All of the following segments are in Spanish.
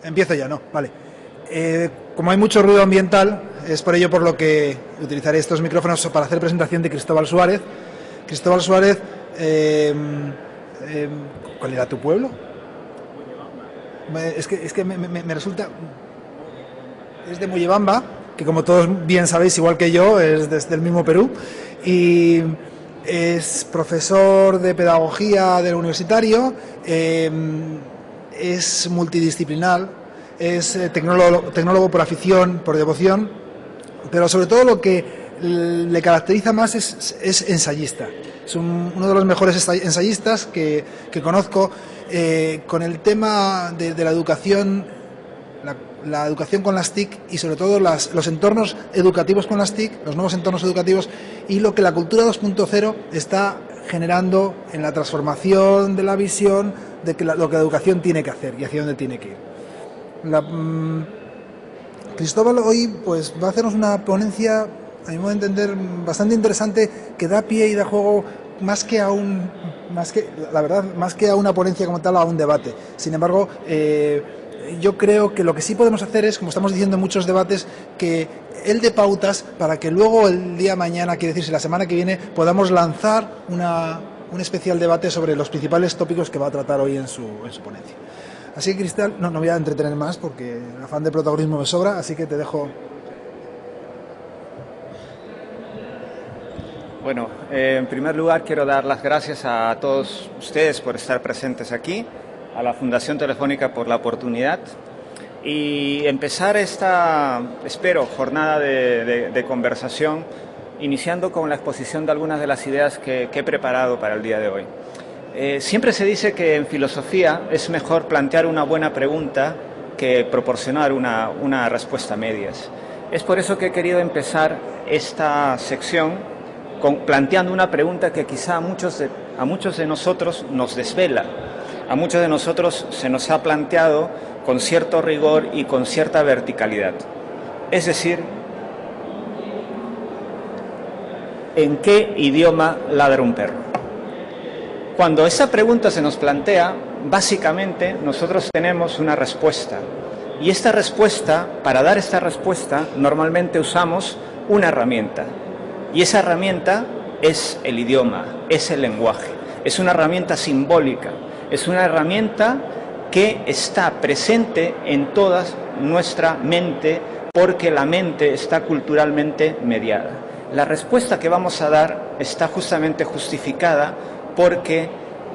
Empiezo ya, ¿no? Vale. Como hay mucho ruido ambiental, es por ello por lo que utilizaré estos micrófonos para hacer presentación de Cristóbal Suárez. Cristóbal Suárez, ¿cuál era tu pueblo? Es que me resulta... Es de Mollebamba, que como todos bien sabéis, igual que yo, es desde el mismo Perú, y es profesor de pedagogía del universitario, es multidisciplinar, es tecnólogo por afición, por devoción, pero sobre todo lo que le caracteriza más es ensayista. Es uno de los mejores ensayistas que conozco. Con el tema de la educación, la educación con las TIC y sobre todo los entornos educativos con las TIC, los nuevos entornos educativos y lo que la cultura 2.0 está generando en la transformación de la visión de lo que la educación tiene que hacer y hacia dónde tiene que ir. Cristóbal hoy pues va a hacernos una ponencia, a mi modo de entender, bastante interesante, que da pie y da juego más que a una ponencia como tal, a un debate. Sin embargo, yo creo que lo que sí podemos hacer es, como estamos diciendo en muchos debates, que él dé pautas para que luego el día mañana, quiere decir, la semana que viene, podamos lanzar un especial debate sobre los principales tópicos que va a tratar hoy en su ponencia. Así que, Cristal, no voy a entretener más porque el afán de protagonismo me sobra, así que te dejo. Bueno, en primer lugar quiero dar las gracias a todos ustedes por estar presentes aquí, a la Fundación Telefónica por la oportunidad y empezar esta, espero, jornada de conversación, iniciando con la exposición de algunas de las ideas que he preparado para el día de hoy. Siempre se dice que en filosofía es mejor plantear una buena pregunta que proporcionar una respuesta a medias. Es por eso que he querido empezar esta sección planteando una pregunta que quizá a muchos de nosotros nos desvela. A muchos de nosotros se nos ha planteado con cierto rigor y con cierta verticalidad. Es decir, ¿en qué idioma ladra un perro? Cuando esa pregunta se nos plantea, básicamente nosotros tenemos una respuesta. Y esta respuesta, para dar esta respuesta, normalmente usamos una herramienta. Y esa herramienta es el idioma, es el lenguaje. Es una herramienta simbólica, es una herramienta que está presente en toda nuestra mente porque la mente está culturalmente mediada. La respuesta que vamos a dar está justamente justificada porque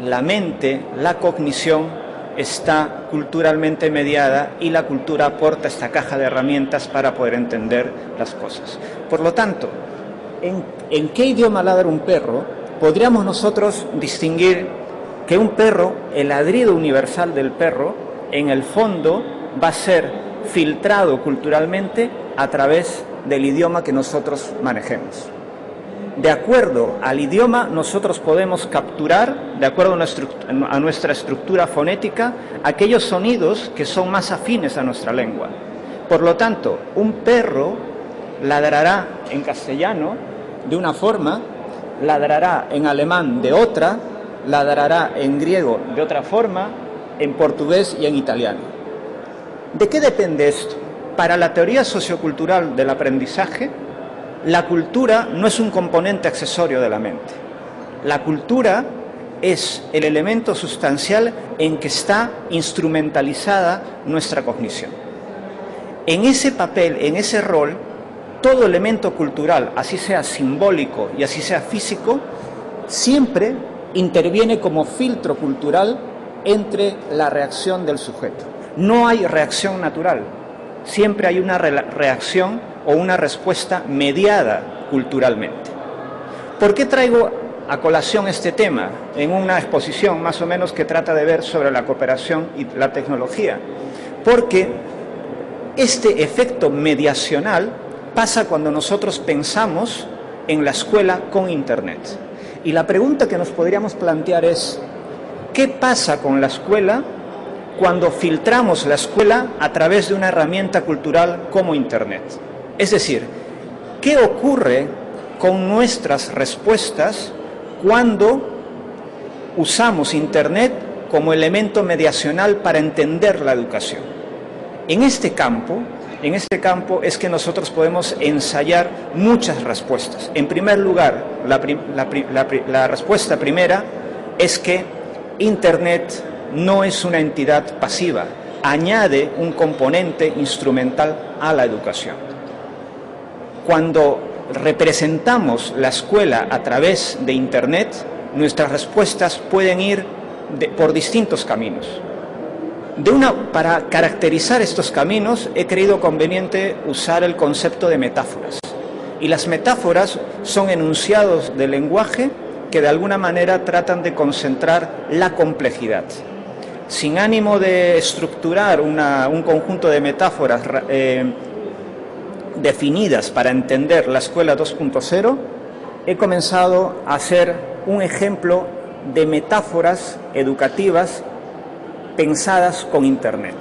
la mente, la cognición, está culturalmente mediada y la cultura aporta esta caja de herramientas para poder entender las cosas. Por lo tanto, ¿en qué idioma ladra un perro? Podríamos nosotros distinguir que un perro, el ladrido universal del perro, en el fondo va a ser filtrado culturalmente a través del idioma que nosotros manejemos. De acuerdo al idioma, nosotros podemos capturar, de acuerdo a nuestra estructura fonética, aquellos sonidos que son más afines a nuestra lengua. Por lo tanto, un perro ladrará en castellano de una forma, ladrará en alemán de otra, ladrará en griego de otra forma, en portugués y en italiano. ¿De qué depende esto? Para la teoría sociocultural del aprendizaje, la cultura no es un componente accesorio de la mente. La cultura es el elemento sustancial en que está instrumentalizada nuestra cognición. En ese papel, en ese rol, todo elemento cultural, así sea simbólico y así sea físico, siempre interviene como filtro cultural entre la reacción del sujeto. No hay reacción natural, siempre hay una reacción o una respuesta mediada culturalmente. ¿Por qué traigo a colación este tema en una exposición más o menos que trata de ver sobre la cooperación y la tecnología? Porque este efecto mediacional pasa cuando nosotros pensamos en la escuela con Internet. Y la pregunta que nos podríamos plantear es, ¿qué pasa con la escuela cuando filtramos la escuela a través de una herramienta cultural como Internet? Es decir, ¿qué ocurre con nuestras respuestas cuando usamos Internet como elemento mediacional para entender la educación? En este campo es que nosotros podemos ensayar muchas respuestas. En primer lugar, la respuesta primera es que Internet no es una entidad pasiva, añade un componente instrumental a la educación. Cuando representamos la escuela a través de Internet, nuestras respuestas pueden ir por distintos caminos. Para caracterizar estos caminos he creído conveniente usar el concepto de metáforas. Y las metáforas son enunciados de lenguaje que de alguna manera tratan de concentrar la complejidad. Sin ánimo de estructurar un conjunto de metáforas definidas para entender la escuela 2.0, he comenzado a hacer un ejemplo de metáforas educativas pensadas con Internet.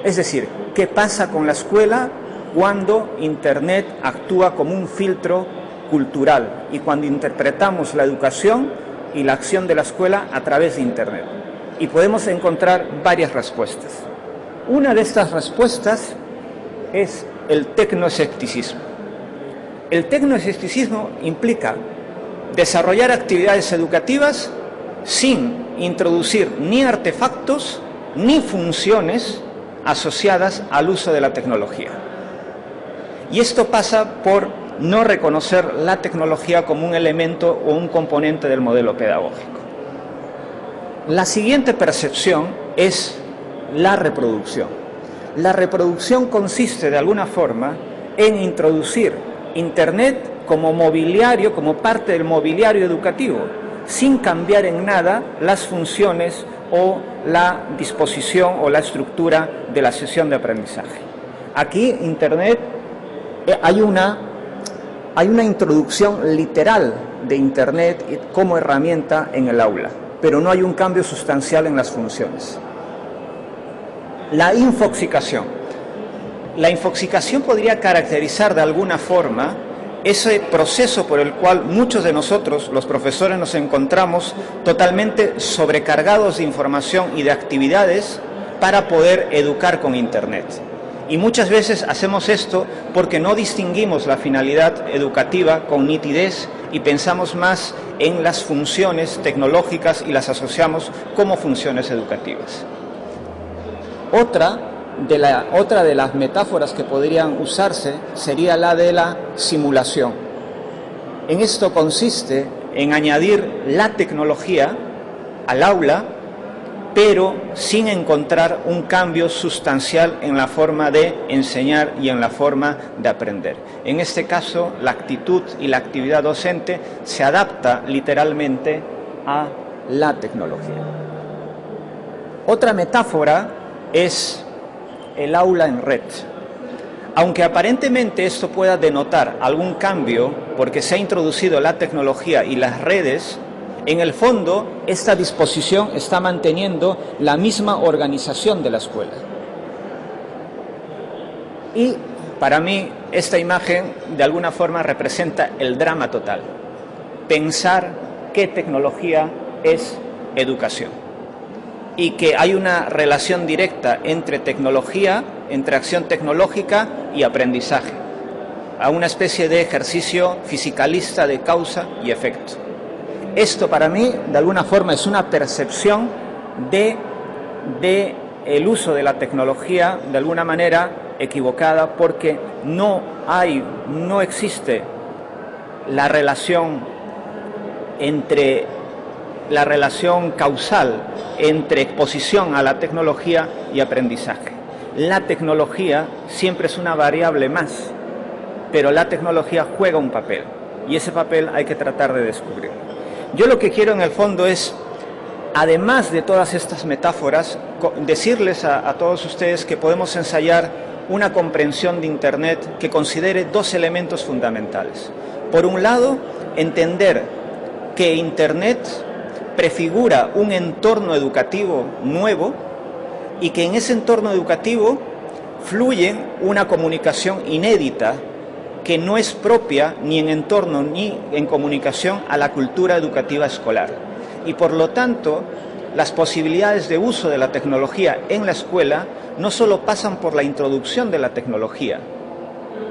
Es decir, ¿qué pasa con la escuela cuando Internet actúa como un filtro cultural y cuando interpretamos la educación y la acción de la escuela a través de Internet? Y podemos encontrar varias respuestas. Una de estas respuestas es el tecnoescepticismo. El tecnoescepticismo implica desarrollar actividades educativas sin introducir ni artefactos ni funciones asociadas al uso de la tecnología. Y esto pasa por no reconocer la tecnología como un elemento o un componente del modelo pedagógico. La siguiente percepción es la reproducción. La reproducción consiste de alguna forma en introducir Internet como mobiliario, como parte del mobiliario educativo, sin cambiar en nada las funciones o la disposición o la estructura de la sesión de aprendizaje. Aquí Internet hay una introducción literal de Internet como herramienta en el aula, pero no hay un cambio sustancial en las funciones. La infoxicación. La infoxicación podría caracterizar de alguna forma ese proceso por el cual muchos de nosotros, los profesores, nos encontramos totalmente sobrecargados de información y de actividades para poder educar con Internet. Y muchas veces hacemos esto porque no distinguimos la finalidad educativa con nitidez y pensamos más en las funciones tecnológicas y las asociamos como funciones educativas. Otra de las metáforas que podrían usarse sería la de la simulación. En esto consiste en añadir la tecnología al aula, pero sin encontrar un cambio sustancial en la forma de enseñar y en la forma de aprender. En este caso, la actitud y la actividad docente se adapta literalmente a la tecnología. Otra metáfora es el aula en red. Aunque aparentemente esto pueda denotar algún cambio porque se ha introducido la tecnología y las redes, en el fondo esta disposición está manteniendo la misma organización de la escuela. Y para mí esta imagen de alguna forma representa el drama total. Pensar que tecnología es educación. Y que hay una relación directa entre tecnología, entre acción tecnológica y aprendizaje, a una especie de ejercicio fisicalista de causa y efecto. Esto para mí, de alguna forma, es una percepción de el uso de la tecnología, de alguna manera equivocada, porque no existe la relación causal entre exposición a la tecnología y aprendizaje. La tecnología siempre es una variable más, pero la tecnología juega un papel y ese papel hay que tratar de descubrir. Yo lo que quiero en el fondo es, además de todas estas metáforas, decirles a todos ustedes que podemos ensayar una comprensión de Internet que considere dos elementos fundamentales. Por un lado, entender que Internet prefigura un entorno educativo nuevo y que en ese entorno educativo fluye una comunicación inédita que no es propia ni en entorno ni en comunicación a la cultura educativa escolar. Y por lo tanto, las posibilidades de uso de la tecnología en la escuela no solo pasan por la introducción de la tecnología,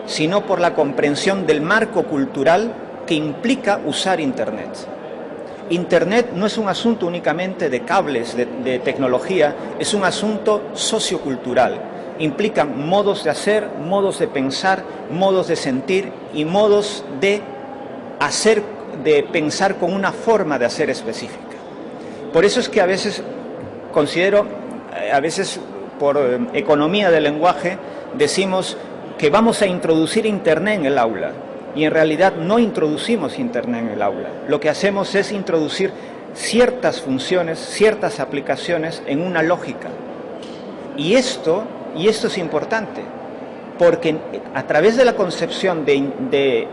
sino por la comprensión del marco cultural que implica usar Internet. Internet no es un asunto únicamente de cables, de tecnología, es un asunto sociocultural. Implica modos de hacer, modos de pensar, modos de sentir y modos de hacer, de pensar con una forma de hacer específica. Por eso es que a veces considero, por economía del lenguaje, decimos que vamos a introducir Internet en el aula. Y en realidad no introducimos Internet en el aula. Lo que hacemos es introducir ciertas funciones, ciertas aplicaciones en una lógica. Y esto es importante, porque a través de la concepción de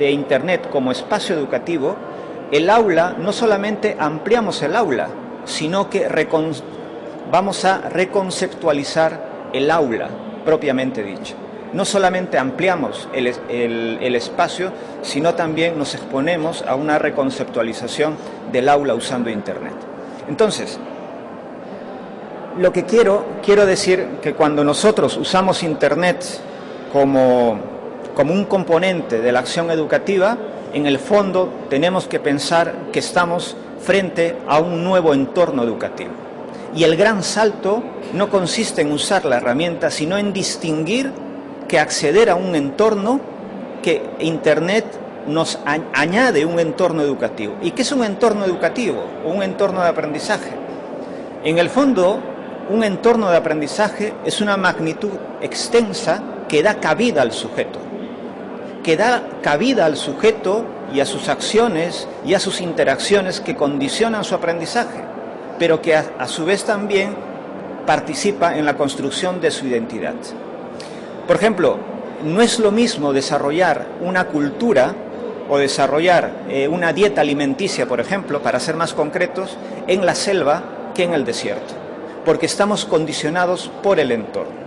Internet como espacio educativo, el aula, no solamente ampliamos el aula, sino que vamos a reconceptualizar el aula, propiamente dicho. No solamente ampliamos el espacio, sino también nos exponemos a una reconceptualización del aula usando Internet. Entonces, lo que quiero decir que cuando nosotros usamos Internet como un componente de la acción educativa, en el fondo tenemos que pensar que estamos frente a un nuevo entorno educativo. Y el gran salto no consiste en usar la herramienta, sino en distinguir que acceder a un entorno, que Internet nos añade un entorno educativo. ¿Y qué es un entorno educativo o un entorno de aprendizaje? En el fondo, un entorno de aprendizaje es una magnitud extensa que da cabida al sujeto. Que da cabida al sujeto y a sus acciones y a sus interacciones que condicionan su aprendizaje, pero que a su vez también participa en la construcción de su identidad. Por ejemplo, no es lo mismo desarrollar una cultura o desarrollar una dieta alimenticia, por ejemplo, para ser más concretos, en la selva que en el desierto, porque estamos condicionados por el entorno.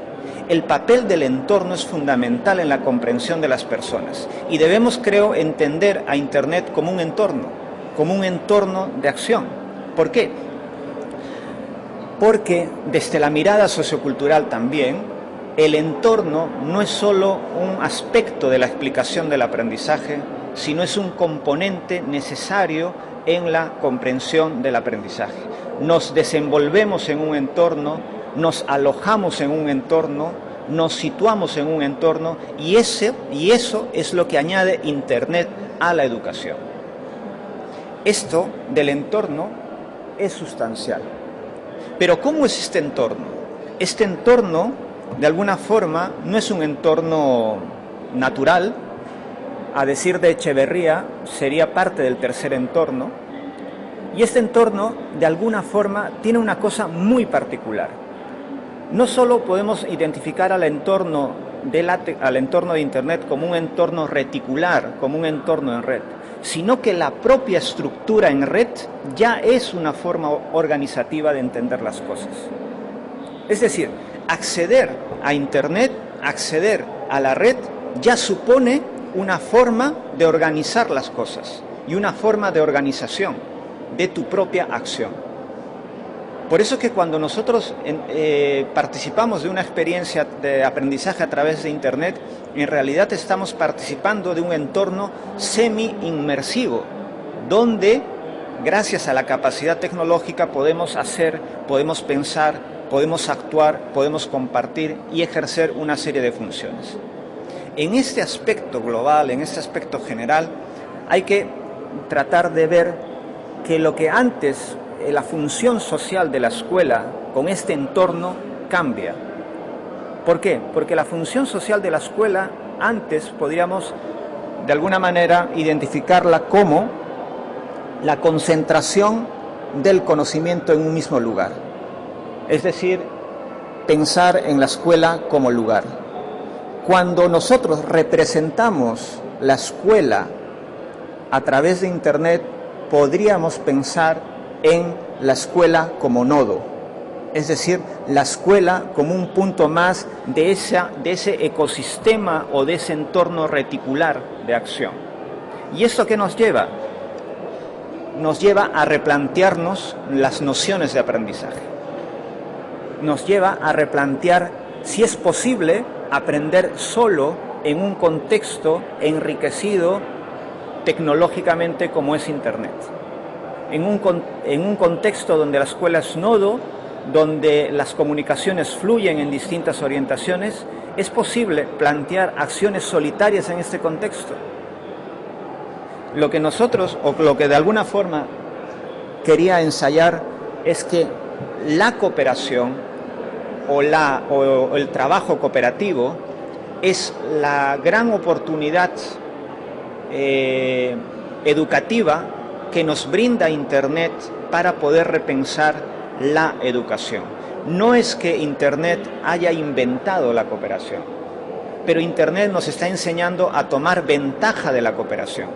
El papel del entorno es fundamental en la comprensión de las personas y debemos, creo, entender a Internet como un entorno de acción. ¿Por qué? Porque desde la mirada sociocultural también, el entorno no es solo un aspecto de la explicación del aprendizaje, sino es un componente necesario en la comprensión del aprendizaje. Nos desenvolvemos en un entorno, nos alojamos en un entorno, nos situamos en un entorno y eso es lo que añade Internet a la educación. Esto del entorno es sustancial. Pero ¿cómo es este entorno? Este entorno, de alguna forma, no es un entorno natural. A decir de Echeverría, sería parte del tercer entorno. Y este entorno, de alguna forma, tiene una cosa muy particular. No solo podemos identificar al entorno de Internet como un entorno reticular, como un entorno en red, sino que la propia estructura en red ya es una forma organizativa de entender las cosas. Es decir, acceder a Internet, acceder a la red, ya supone una forma de organizar las cosas y una forma de organización de tu propia acción. Por eso que cuando nosotros participamos de una experiencia de aprendizaje a través de Internet, en realidad estamos participando de un entorno semi-inmersivo, donde, gracias a la capacidad tecnológica, podemos hacer, podemos pensar, podemos actuar, podemos compartir y ejercer una serie de funciones. En este aspecto global, en este aspecto general, hay que tratar de ver que lo que antes la función social de la escuela con este entorno cambia. ¿Por qué? Porque la función social de la escuela antes podríamos de alguna manera identificarla como la concentración del conocimiento en un mismo lugar. Es decir, pensar en la escuela como lugar. Cuando nosotros representamos la escuela a través de Internet, podríamos pensar en la escuela como nodo, es decir, la escuela como un punto más de ese ecosistema o de ese entorno reticular de acción. ¿Y esto qué nos lleva? nos lleva a replantearnos las nociones de aprendizaje. Nos lleva a replantear si es posible aprender solo en un contexto enriquecido tecnológicamente como es Internet. En un contexto donde la escuela es nodo, donde las comunicaciones fluyen en distintas orientaciones, ¿es posible plantear acciones solitarias en este contexto? Lo que nosotros, o lo que de alguna forma quería ensayar, es que la cooperación o el trabajo cooperativo es la gran oportunidad educativa que nos brinda Internet para poder repensar la educación. No es que Internet haya inventado la cooperación, pero Internet nos está enseñando a tomar ventaja de la cooperación.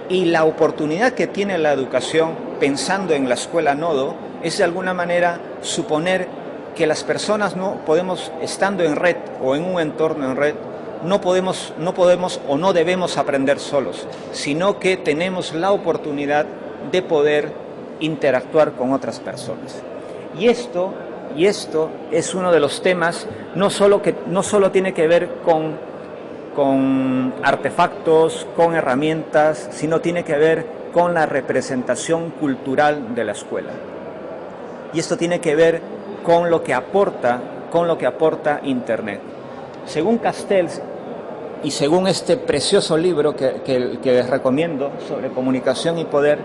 Y la oportunidad que tiene la educación, pensando en la escuela nodo, es de alguna manera suponer que las personas no podemos, estando en red o en un entorno en red, no podemos o no debemos aprender solos, sino que tenemos la oportunidad de poder interactuar con otras personas. Y esto es uno de los temas no solo tiene que ver con artefactos, con herramientas, sino tiene que ver con la representación cultural de la escuela. Y esto tiene que ver con lo que aporta Internet. Según Castells y según este precioso libro que les recomiendo sobre comunicación y poder,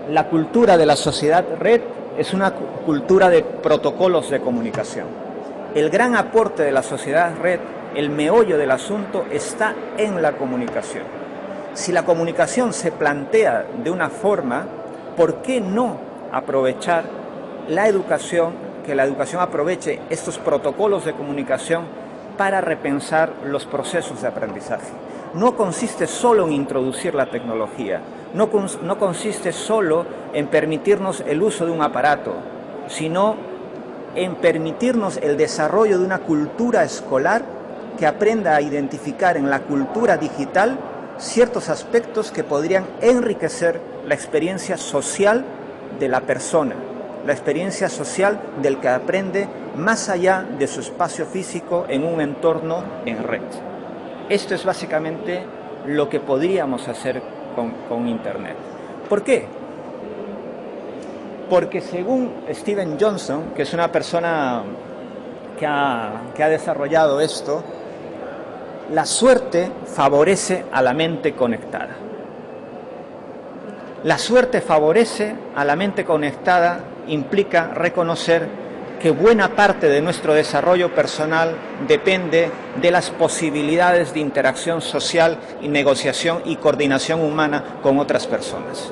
la cultura de la sociedad red es una cultura de protocolos de comunicación. El gran aporte de la sociedad red, el meollo del asunto, está en la comunicación. Si la comunicación se plantea de una forma, ¿por qué no aprovechar la educación, que la educación aproveche estos protocolos de comunicación para repensar los procesos de aprendizaje? No consiste solo en introducir la tecnología, no consiste solo en permitirnos el uso de un aparato, sino en permitirnos el desarrollo de una cultura escolar que aprenda a identificar en la cultura digital ciertos aspectos que podrían enriquecer la experiencia social de la persona, la experiencia social del que aprende más allá de su espacio físico en un entorno en red. Esto es básicamente lo que podríamos hacer con Internet. ¿Por qué? Porque según Steven Johnson, que es una persona que ha desarrollado esto, la suerte favorece a la mente conectada. La suerte favorece a la mente conectada implica reconocer que buena parte de nuestro desarrollo personal depende de las posibilidades de interacción social y negociación y coordinación humana con otras personas.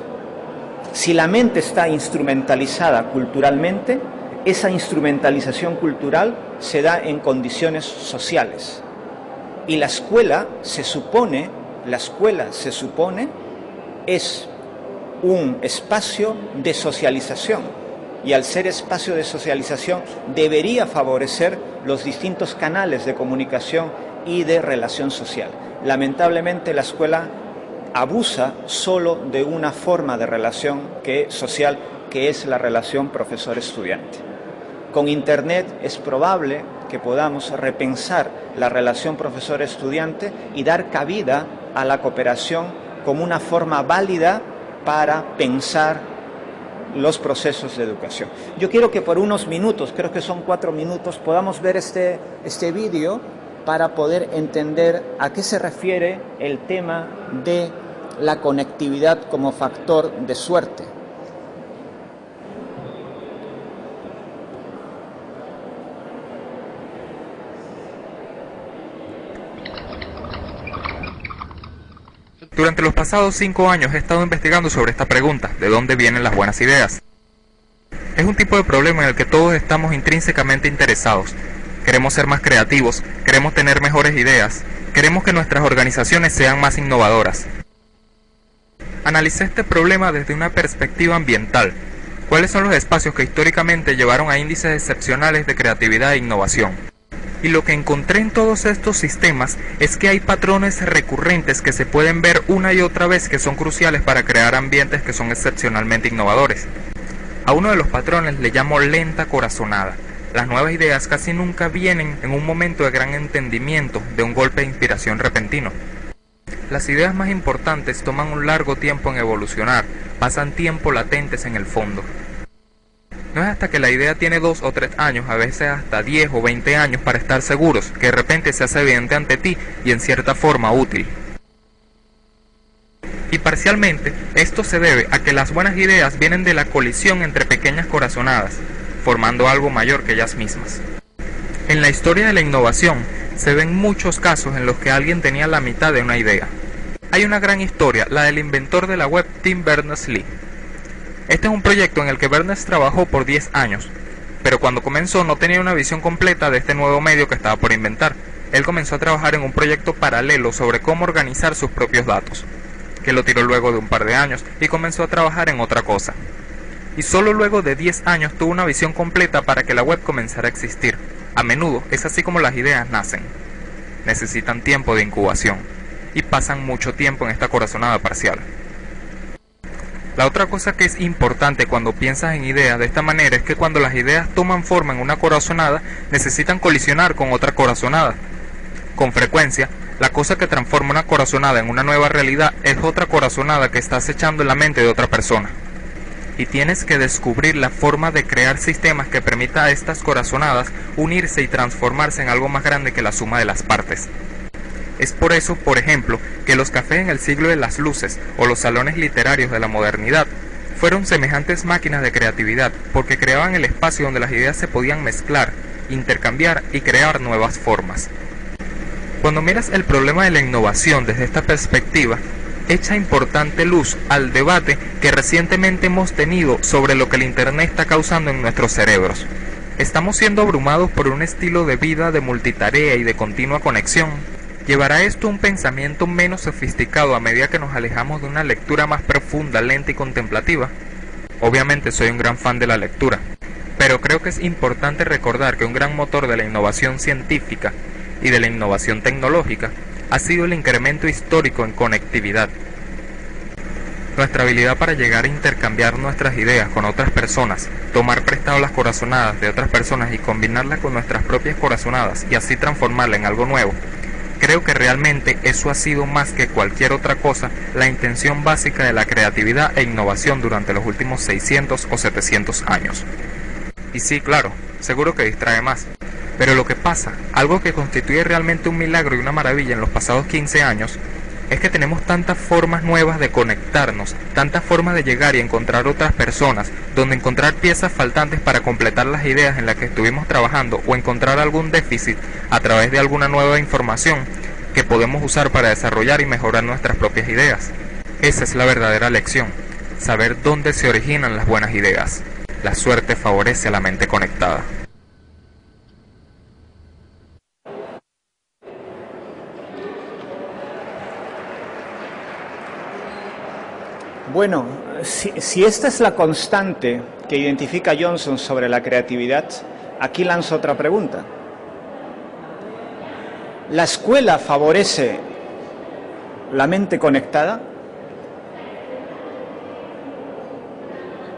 Si la mente está instrumentalizada culturalmente, esa instrumentalización cultural se da en condiciones sociales. Y la escuela se supone es un espacio de socialización. Y al ser espacio de socialización debería favorecer los distintos canales de comunicación y de relación social. Lamentablemente la escuela abusa solo de una forma de relación social, que es la relación profesor-estudiante. Con Internet es probable que podamos repensar la relación profesor-estudiante y dar cabida a la cooperación como una forma válida para pensar los procesos de educación. Yo quiero que por unos minutos, creo que son 4 minutos, podamos ver este vídeo para poder entender a qué se refiere el tema de la conectividad como factor de suerte. Durante los pasados 5 años he estado investigando sobre esta pregunta, ¿de dónde vienen las buenas ideas? Es un tipo de problema en el que todos estamos intrínsecamente interesados. Queremos ser más creativos, queremos tener mejores ideas, queremos que nuestras organizaciones sean más innovadoras. Analicé este problema desde una perspectiva ambiental. ¿Cuáles son los espacios que históricamente llevaron a índices excepcionales de creatividad e innovación? Y lo que encontré en todos estos sistemas es que hay patrones recurrentes que se pueden ver una y otra vez que son cruciales para crear ambientes que son excepcionalmente innovadores. A uno de los patrones le llamo lenta corazonada. Las nuevas ideas casi nunca vienen en un momento de gran entendimiento, de un golpe de inspiración repentino. Las ideas más importantes toman un largo tiempo en evolucionar, pasan tiempo latentes en el fondo. No es hasta que la idea tiene 2 o 3 años, a veces hasta 10 o 20 años para estar seguros, que de repente se hace evidente ante ti y en cierta forma útil. Y parcialmente, esto se debe a que las buenas ideas vienen de la colisión entre pequeñas corazonadas, formando algo mayor que ellas mismas. En la historia de la innovación, se ven muchos casos en los que alguien tenía la mitad de una idea. Hay una gran historia, la del inventor de la web Tim Berners-Lee. Este es un proyecto en el que Berners trabajó por 10 años, pero cuando comenzó no tenía una visión completa de este nuevo medio que estaba por inventar. Él comenzó a trabajar en un proyecto paralelo sobre cómo organizar sus propios datos, que lo tiró luego de un par de años y comenzó a trabajar en otra cosa. Y solo luego de 10 años tuvo una visión completa para que la web comenzara a existir. A menudo es así como las ideas nacen. Necesitan tiempo de incubación y pasan mucho tiempo en esta corazonada parcial. La otra cosa que es importante cuando piensas en ideas de esta manera es que cuando las ideas toman forma en una corazonada, necesitan colisionar con otra corazonada. Con frecuencia, la cosa que transforma una corazonada en una nueva realidad es otra corazonada que está acechando en la mente de otra persona. Y tienes que descubrir la forma de crear sistemas que permita a estas corazonadas unirse y transformarse en algo más grande que la suma de las partes. Es por eso, por ejemplo, que los cafés en el siglo de las luces o los salones literarios de la modernidad fueron semejantes máquinas de creatividad, porque creaban el espacio donde las ideas se podían mezclar, intercambiar y crear nuevas formas. Cuando miras el problema de la innovación desde esta perspectiva, echa importante luz al debate que recientemente hemos tenido sobre lo que el Internet está causando en nuestros cerebros. ¿Estamos siendo abrumados por un estilo de vida de multitarea y de continua conexión? ¿Llevará esto un pensamiento menos sofisticado a medida que nos alejamos de una lectura más profunda, lenta y contemplativa? Obviamente soy un gran fan de la lectura, pero creo que es importante recordar que un gran motor de la innovación científica y de la innovación tecnológica ha sido el incremento histórico en conectividad. Nuestra habilidad para llegar a intercambiar nuestras ideas con otras personas, tomar prestado las corazonadas de otras personas y combinarlas con nuestras propias corazonadas y así transformarla en algo nuevo. Creo que realmente eso ha sido más que cualquier otra cosa la intención básica de la creatividad e innovación durante los últimos 600 o 700 años. Y sí, claro, seguro que distrae más. Pero lo que pasa, algo que constituye realmente un milagro y una maravilla en los pasados 15 años, es que tenemos tantas formas nuevas de conectarnos, tantas formas de llegar y encontrar otras personas, donde encontrar piezas faltantes para completar las ideas en las que estuvimos trabajando o encontrar algún déficit a través de alguna nueva información que podemos usar para desarrollar y mejorar nuestras propias ideas. Esa es la verdadera lección, saber dónde se originan las buenas ideas. La suerte favorece a la mente conectada. Bueno, si esta es la constante que identifica Johnson sobre la creatividad, aquí lanzo otra pregunta. ¿La escuela favorece la mente conectada?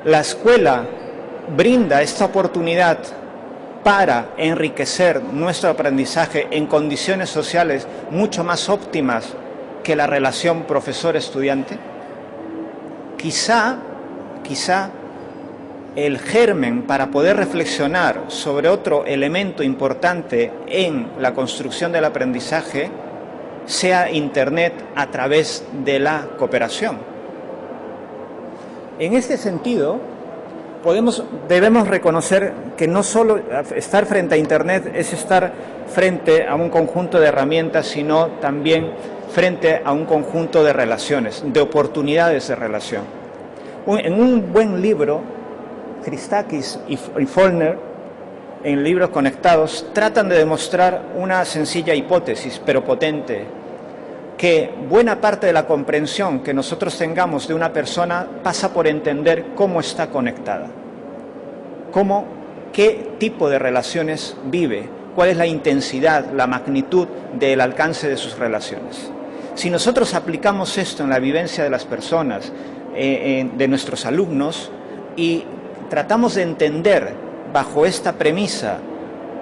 ¿La escuela brinda esta oportunidad para enriquecer nuestro aprendizaje en condiciones sociales mucho más óptimas que la relación profesor-estudiante? Quizá el germen para poder reflexionar sobre otro elemento importante en la construcción del aprendizaje sea Internet a través de la cooperación. En este sentido, debemos reconocer que no solo estar frente a Internet es estar frente a un conjunto de herramientas, sino también frente a un conjunto de relaciones, de oportunidades de relación. En un buen libro, Christakis y Follner, en Libros Conectados, tratan de demostrar una sencilla hipótesis, pero potente, que buena parte de la comprensión que nosotros tengamos de una persona pasa por entender cómo está conectada, qué tipo de relaciones vive, cuál es la intensidad, la magnitud del alcance de sus relaciones. Si nosotros aplicamos esto en la vivencia de las personas, de nuestros alumnos, y tratamos de entender bajo esta premisa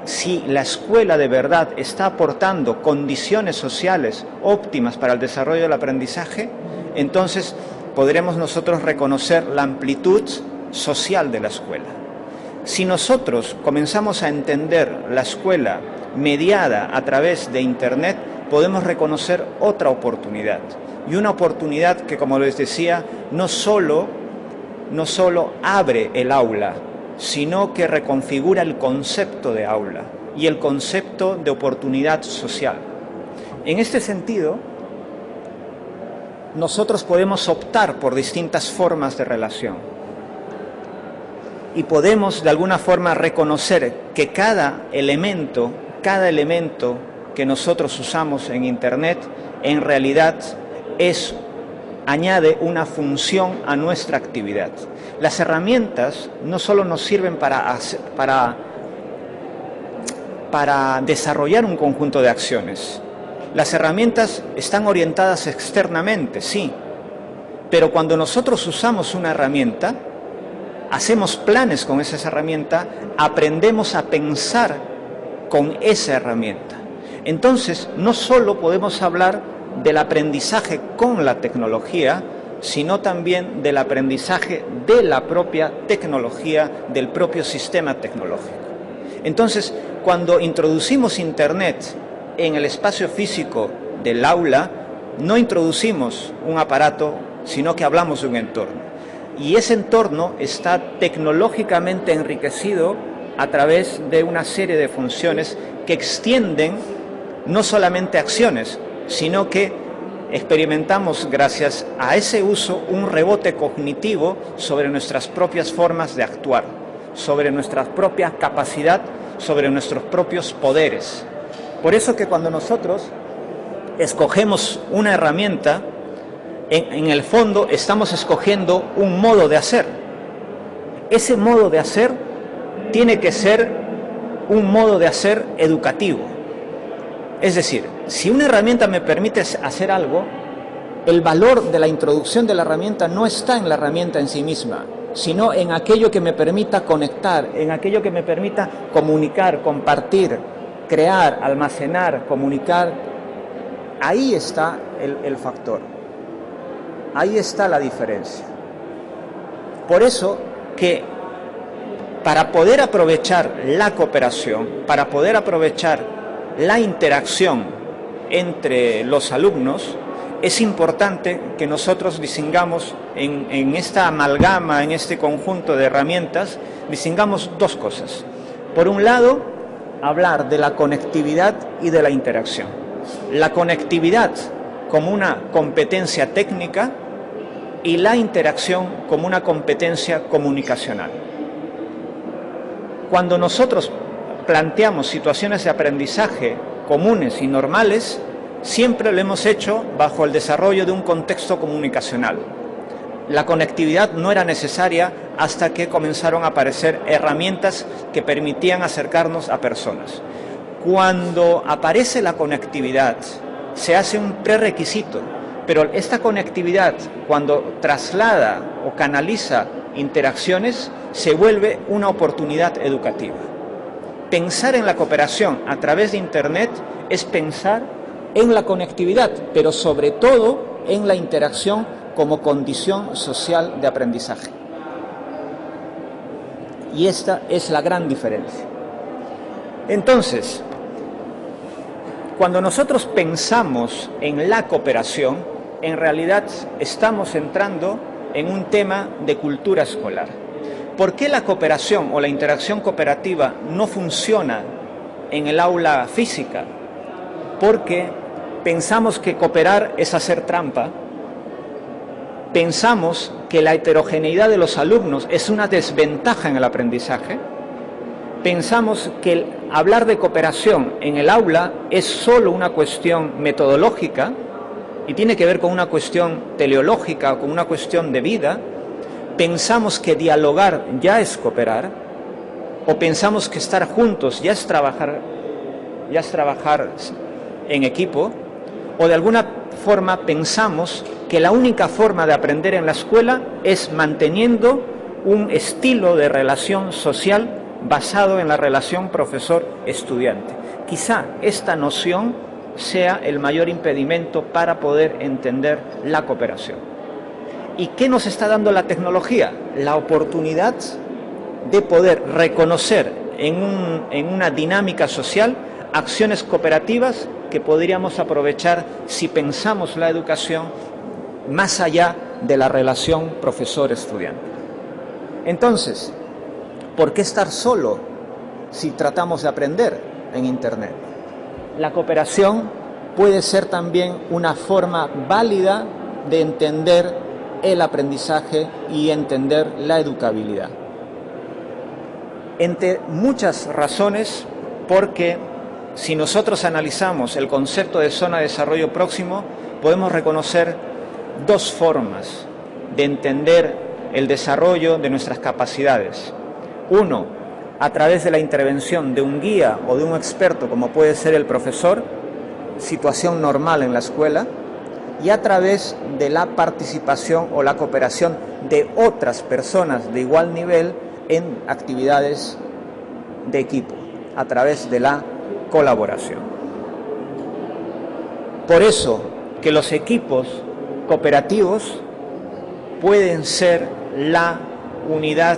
si la escuela de verdad está aportando condiciones sociales óptimas para el desarrollo del aprendizaje, entonces podremos nosotros reconocer la amplitud social de la escuela. Si nosotros comenzamos a entender la escuela mediada a través de Internet, podemos reconocer otra oportunidad. Y una oportunidad que, como les decía, no solo abre el aula, sino que reconfigura el concepto de aula y el concepto de oportunidad social. En este sentido, nosotros podemos optar por distintas formas de relación y podemos de alguna forma reconocer que cada elemento que nosotros usamos en Internet en realidad añade una función a nuestra actividad. Las herramientas no solo nos sirven para desarrollar un conjunto de acciones. Las herramientas están orientadas externamente, sí, pero cuando nosotros usamos una herramienta, hacemos planes con esa herramienta, aprendemos a pensar con esa herramienta. Entonces, no solo podemos hablar del aprendizaje con la tecnología, sino también del aprendizaje de la propia tecnología, del propio sistema tecnológico. Entonces, cuando introducimos Internet en el espacio físico del aula, no introducimos un aparato, sino que hablamos de un entorno. Y ese entorno está tecnológicamente enriquecido a través de una serie de funciones que extienden no solamente acciones, sino que experimentamos, gracias a ese uso, un rebote cognitivo sobre nuestras propias formas de actuar, sobre nuestra propia capacidad, sobre nuestros propios poderes. Por eso que cuando nosotros escogemos una herramienta, en el fondo estamos escogiendo un modo de hacer. Ese modo de hacer tiene que ser un modo de hacer educativo. Es decir, si una herramienta me permite hacer algo, el valor de la introducción de la herramienta no está en la herramienta en sí misma, sino en aquello que me permita conectar, en aquello que me permita comunicar, compartir, crear, almacenar, comunicar. Ahí está el factor. Ahí está la diferencia. Por eso que para poder aprovechar la cooperación, para poder aprovechar la interacción entre los alumnos, es importante que nosotros distingamos en esta amalgama, en este conjunto de herramientas, distingamos dos cosas. Por un lado, hablar de la conectividad y de la interacción. La conectividad como una competencia técnica y la interacción como una competencia comunicacional. Cuando nosotros planteamos situaciones de aprendizaje comunes y normales, siempre lo hemos hecho bajo el desarrollo de un contexto comunicacional. La conectividad no era necesaria hasta que comenzaron a aparecer herramientas que permitían acercarnos a personas. Cuando aparece la conectividad, se hace un prerequisito, pero esta conectividad, cuando traslada o canaliza interacciones, se vuelve una oportunidad educativa. Pensar en la cooperación a través de Internet es pensar en la conectividad, pero sobre todo en la interacción como condición social de aprendizaje. Y esta es la gran diferencia. Entonces, cuando nosotros pensamos en la cooperación, en realidad estamos entrando en un tema de cultura escolar. ¿Por qué la cooperación o la interacción cooperativa no funciona en el aula física? Porque pensamos que cooperar es hacer trampa, pensamos que la heterogeneidad de los alumnos es una desventaja en el aprendizaje, pensamos que hablar de cooperación en el aula es solo una cuestión metodológica y tiene que ver con una cuestión teleológica o con una cuestión de vida. Pensamos que dialogar ya es cooperar, o pensamos que estar juntos ya es trabajar ya es trabajar en equipo, o de alguna forma pensamos que la única forma de aprender en la escuela es manteniendo un estilo de relación social basado en la relación profesor-estudiante. Quizá esta noción sea el mayor impedimento para poder entender la cooperación. ¿Y qué nos está dando la tecnología? La oportunidad de poder reconocer en una dinámica social acciones cooperativas que podríamos aprovechar si pensamos la educación más allá de la relación profesor-estudiante. Entonces, ¿por qué estar solo si tratamos de aprender en Internet? La cooperación puede ser también una forma válida de entender el aprendizaje y entender la educabilidad. Entre muchas razones, porque si nosotros analizamos el concepto de zona de desarrollo próximo, podemos reconocer dos formas de entender el desarrollo de nuestras capacidades. Uno, a través de la intervención de un guía o de un experto, como puede ser el profesor, situación normal en la escuela, y a través de la participación o la cooperación de otras personas de igual nivel en actividades de equipo, a través de la colaboración. Por eso que los equipos cooperativos pueden ser la unidad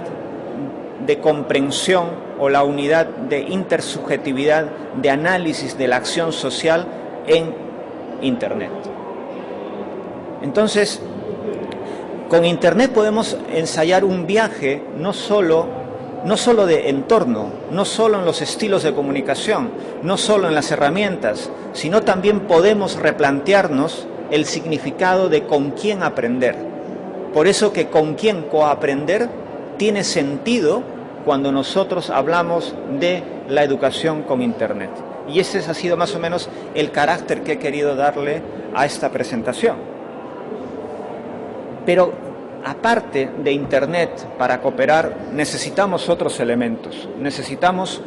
de comprensión o la unidad de intersubjetividad de análisis de la acción social en Internet. Entonces, con Internet podemos ensayar un viaje no solo de entorno, no solo en los estilos de comunicación, no solo en las herramientas, sino también podemos replantearnos el significado de con quién aprender. Por eso que con quién coaprender tiene sentido cuando nosotros hablamos de la educación con Internet. Y ese ha sido más o menos el carácter que he querido darle a esta presentación. Pero aparte de Internet, para cooperar necesitamos otros elementos. Necesitamos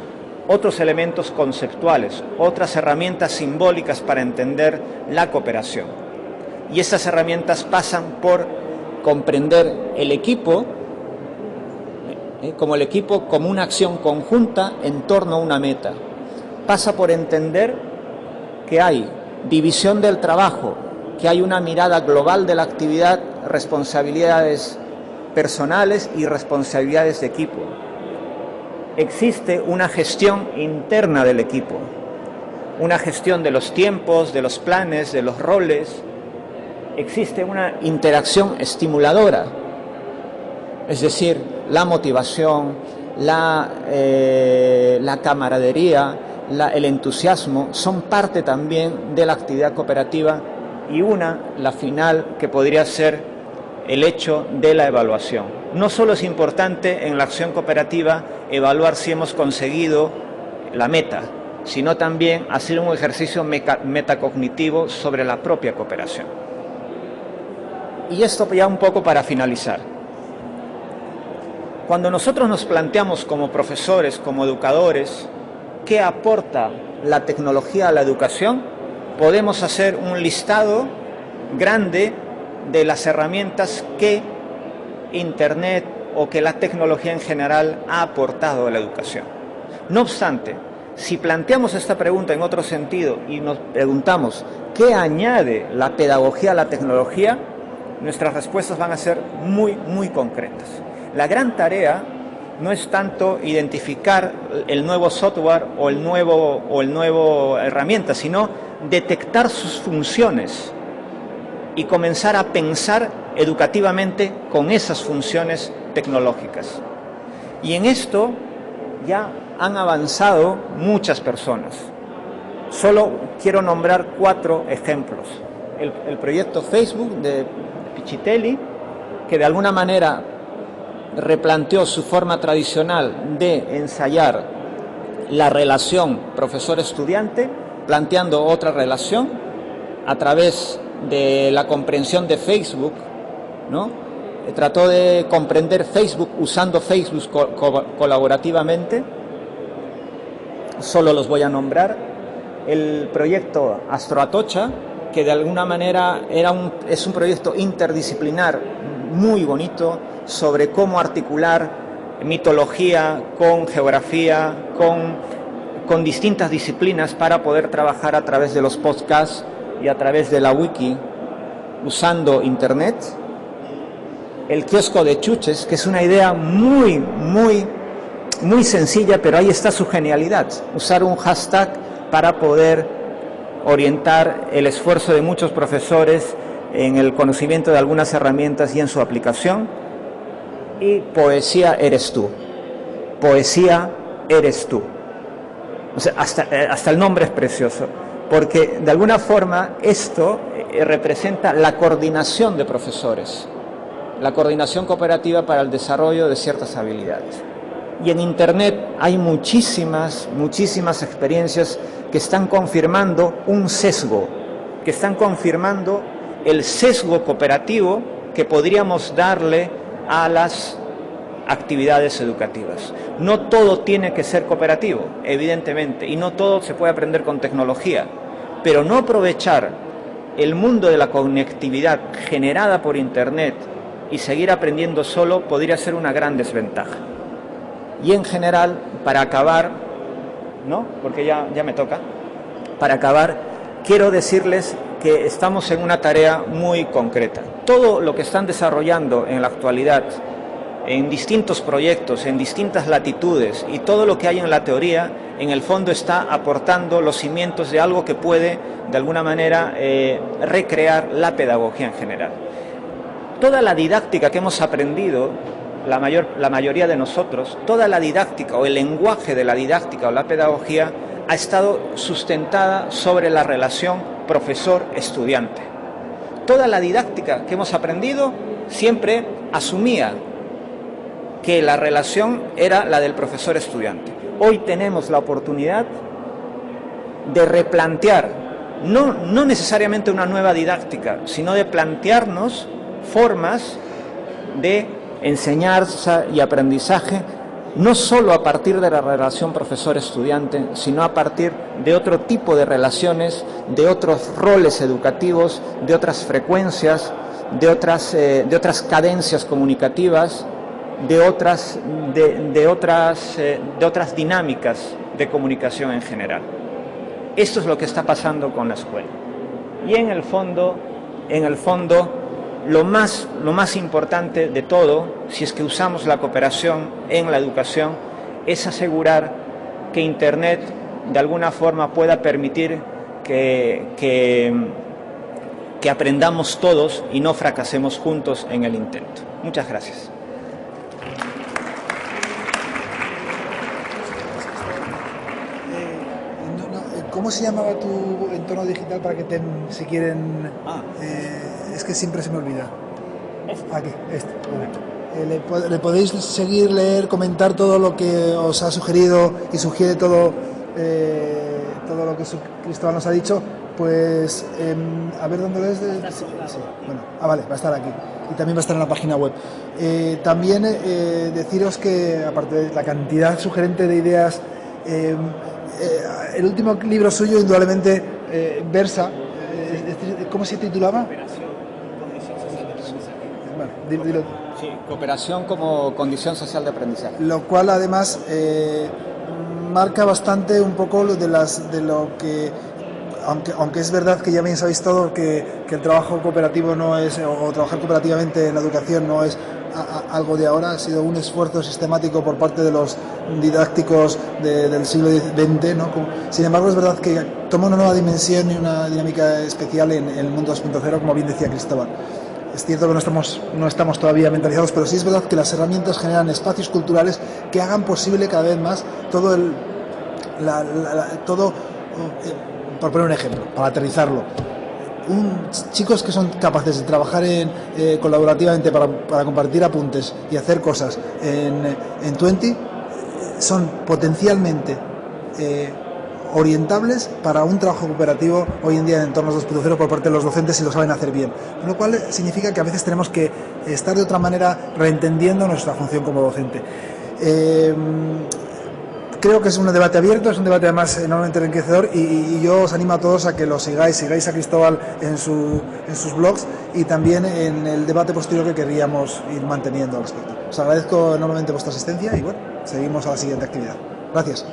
otros elementos conceptuales, otras herramientas simbólicas para entender la cooperación. Y esas herramientas pasan por comprender el equipo como una acción conjunta en torno a una meta. Pasa por entender que hay división del trabajo, que hay una mirada global de la actividad, responsabilidades personales y responsabilidades de equipo. Existe una gestión interna del equipo, una gestión de los tiempos, de los planes, de los roles. Existe una interacción estimuladora, es decir, la motivación, la camaradería, el entusiasmo, son parte también de la actividad cooperativa, y la final, que podría ser el hecho de la evaluación. No solo es importante en la acción cooperativa evaluar si hemos conseguido la meta, sino también hacer un ejercicio metacognitivo sobre la propia cooperación. Y esto ya un poco para finalizar. Cuando nosotros nos planteamos como profesores, como educadores, ¿qué aporta la tecnología a la educación? Podemos hacer un listado grande de las herramientas que Internet o que la tecnología en general ha aportado a la educación. No obstante, si planteamos esta pregunta en otro sentido y nos preguntamos ¿qué añade la pedagogía a la tecnología?, nuestras respuestas van a ser muy, muy concretas. La gran tarea no es tanto identificar el nuevo software o el nuevo herramienta, sino detectar sus funciones y comenzar a pensar educativamente con esas funciones tecnológicas. Y en esto ya han avanzado muchas personas. Solo quiero nombrar 4 ejemplos. El proyecto Facebook de Pichitelli, que de alguna manera replanteó su forma tradicional de ensayar la relación profesor-estudiante, planteando otra relación a través de la comprensión de Facebook, ¿no? Trató de comprender Facebook usando Facebook colaborativamente. Solo los voy a nombrar. el proyecto Astroatocha, que de alguna manera es un proyecto interdisciplinar muy bonito sobre cómo articular mitología con geografía, con distintas disciplinas para poder trabajar a través de los podcasts y a través de la wiki usando internet. El kiosco de chuches, que es una idea muy sencilla, pero ahí está su genialidad, usar un hashtag para poder orientar el esfuerzo de muchos profesores en el conocimiento de algunas herramientas y en su aplicación. Y poesía eres tú. Poesía eres tú. O sea, hasta el nombre es precioso, porque de alguna forma esto representa la coordinación de profesores, la coordinación cooperativa para el desarrollo de ciertas habilidades. Y en Internet hay muchísimas experiencias que están confirmando un sesgo, que están confirmando el sesgo cooperativo que podríamos darle a las actividades educativas. No todo tiene que ser cooperativo, evidentemente, y no todo se puede aprender con tecnología, pero no aprovechar el mundo de la conectividad generada por Internet y seguir aprendiendo solo podría ser una gran desventaja. Y en general, para acabar, ¿no? Porque ya me toca, para acabar, quiero decirles que estamos en una tarea muy concreta. Todo lo que están desarrollando en la actualidad, en distintos proyectos, en distintas latitudes, y todo lo que hay en la teoría, en el fondo está aportando los cimientos de algo que puede, de alguna manera, recrear la pedagogía en general. Toda la didáctica que hemos aprendido, la mayoría de nosotros, toda la didáctica o el lenguaje de la didáctica o la pedagogía ha estado sustentada sobre la relación profesor-estudiante. Toda la didáctica que hemos aprendido siempre asumía que la relación era la del profesor-estudiante. Hoy tenemos la oportunidad de replantear, no necesariamente una nueva didáctica, sino de plantearnos formas de enseñanza y aprendizaje, no solo a partir de la relación profesor-estudiante, sino a partir de otro tipo de relaciones, de otros roles educativos, de otras frecuencias, de otras cadencias comunicativas, de otras dinámicas de comunicación en general. Esto es lo que está pasando con la escuela. Y en el fondo, lo más importante de todo, si es que usamos la cooperación en la educación, es asegurar que Internet de alguna forma pueda permitir que aprendamos todos y no fracasemos juntos en el intento. Muchas gracias. ¿Cómo se llamaba tu entorno digital para que si quieren... es que siempre se me olvida. Aquí, le podéis seguir, leer, comentar todo lo que os ha sugerido y sugiere todo lo que Cristóbal nos ha dicho. Pues a ver dónde lo es. Sí. Bueno, vale, va a estar aquí. Y también va a estar en la página web. También deciros que, aparte de la cantidad sugerente de ideas, el último libro suyo, indudablemente, versa. ¿Cómo se titulaba? Bueno, dilo. Sí, cooperación como condición social de aprendizaje. Lo cual, además, marca bastante un poco de lo que, aunque es verdad que ya bien sabéis todo que el trabajo cooperativo no es, o trabajar cooperativamente en la educación no es algo de ahora, ha sido un esfuerzo sistemático por parte de los didácticos del siglo XX, ¿no? Sin embargo, es verdad que toma una nueva dimensión y una dinámica especial en el mundo 2.0, como bien decía Cristóbal. Es cierto que no estamos todavía mentalizados, pero sí es verdad que las herramientas generan espacios culturales que hagan posible cada vez más todo por poner un ejemplo, para aterrizarlo. Chicos que son capaces de trabajar colaborativamente para compartir apuntes y hacer cosas en 20 son potencialmente orientables para un trabajo cooperativo hoy en día en entornos 2.0 por parte de los docentes si lo saben hacer bien, lo cual significa que a veces tenemos que estar de otra manera reentendiendo nuestra función como docente. creo que es un debate abierto, es un debate además enormemente enriquecedor y yo os animo a todos a que lo sigáis a Cristóbal en sus blogs y también en el debate posterior que querríamos ir manteniendo al respecto. Os agradezco enormemente vuestra asistencia y bueno, seguimos a la siguiente actividad. Gracias.